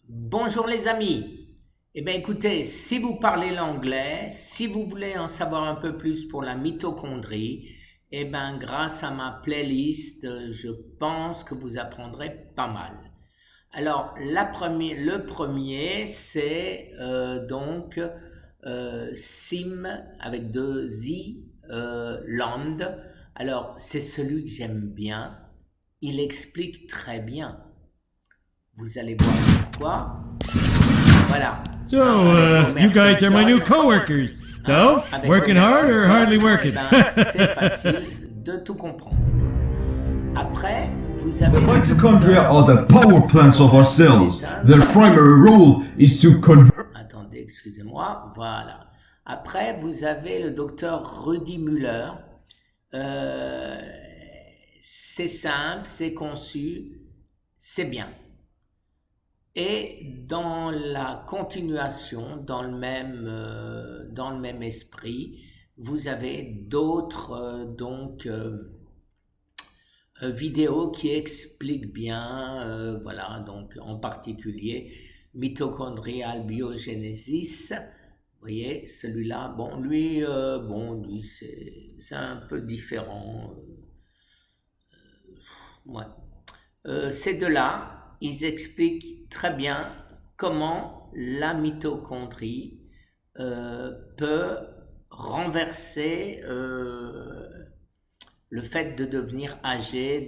Bonjour les amis. Eh bien écoutez, si vous parlez l'anglais, si vous voulez en savoir un peu plus pour la mitochondrie, eh bien grâce à ma playlist, je pense que vous apprendrez pas mal. Alors le premier, c'est Sim avec deux I, Land. Alors c'est celui que j'aime bien. Il explique très bien. Vous allez voir pourquoi. Voilà. So, Avec Homer you guys are my new Simpson. coworkers. So, Avec working Homer hard or Simpson, hardly eh working? ben, c'est facile de tout comprendre. Après, vous avez The le mitochondria docteur- are the power plants of our cells. Their primary role is to convert. Attendez, excusez-moi. Voilà. Après, vous avez le docteur Rudy Müller. Euh, c'est simple, c'est conçu, c'est bien. Et dans la continuation, dans le même esprit, vous avez d'autres vidéos qui expliquent bien, voilà, donc en particulier Mitochondrial Biogenesis. Vous voyez, celui-là, lui c'est un peu différent. Ouais. Ces deux-là, ils expliquent très bien comment la mitochondrie peut renverser le fait de devenir âgé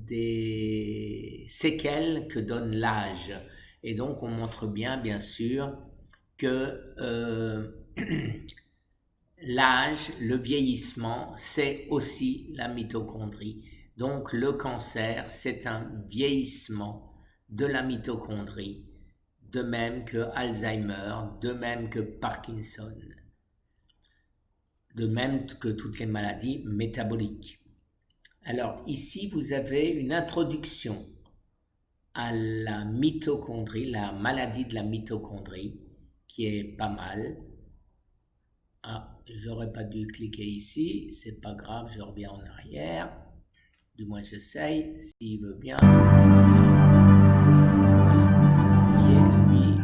des séquelles que donne l'âge. Et donc, on montre bien sûr, que l'âge, le vieillissement, c'est aussi la mitochondrie. Donc le cancer, c'est un vieillissement de la mitochondrie, de même que Alzheimer, de même que Parkinson, de même que toutes les maladies métaboliques. Alors ici, vous avez une introduction à la mitochondrie, la maladie de la mitochondrie, qui est pas mal. Ah, j'aurais pas dû cliquer ici, c'est pas grave, je reviens en arrière. Du moins j'essaye, s'il veut bien.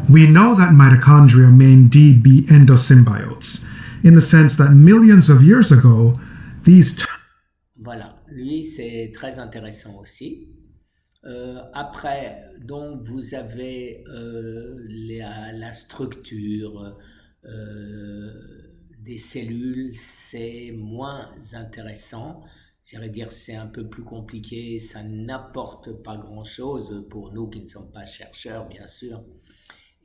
We know that mitochondria may indeed be endosymbiotes, in the sense that millions of years ago, these Voilà, lui c'est très intéressant aussi. Après, donc vous avez la structure des cellules, c'est moins intéressant. J'irais dire c'est un peu plus compliqué, ça n'apporte pas grand-chose pour nous qui ne sommes pas chercheurs, bien sûr.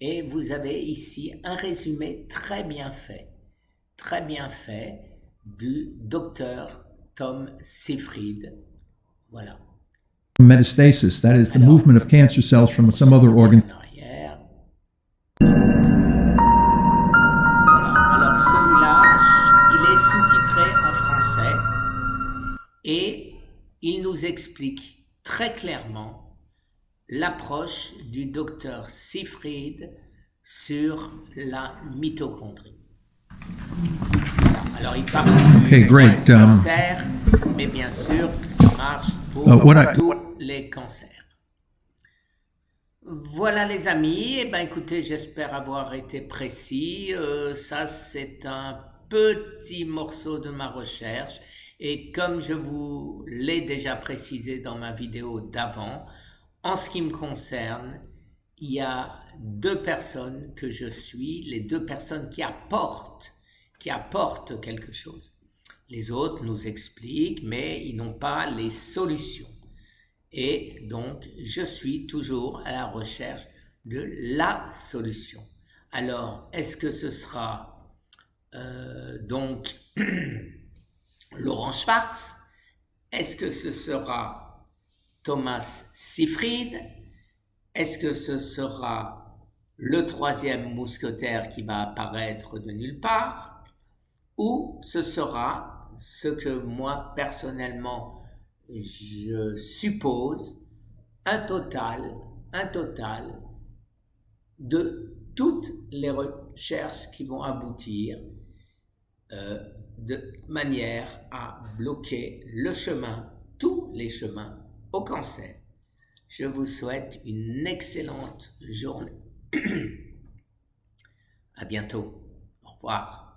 Et vous avez ici un résumé très bien fait du docteur Tom Seyfried. Voilà. Metastasis, that is the movement of cancer cells from some other organ. Alors celui-là, il est sous-titré en français et il nous explique très clairement l'approche du docteur Seyfried sur la mitochondrie. Alors il parle du cancer, mais bien sûr, ça marche pour tous les cancers. Voilà les amis, eh ben écoutez, j'espère avoir été précis. Ça c'est un petit morceau de ma recherche et comme je vous l'ai déjà précisé dans ma vidéo d'avant, en ce qui me concerne, il y a deux personnes que je suis, les deux personnes qui apportent quelque chose. Les autres nous expliquent, mais ils n'ont pas les solutions. Et donc, je suis toujours à la recherche de la solution. Alors, est-ce que ce sera Laurent Schwartz? Est-ce que ce sera Thomas Seyfried? Est-ce que ce sera le troisième mousquetaire qui va apparaître de nulle part? Ou ce sera ce que moi, personnellement, je suppose, un total de toutes les recherches qui vont aboutir de manière à bloquer le chemin, tous les chemins au cancer. Je vous souhaite une excellente journée. À bientôt. Au revoir.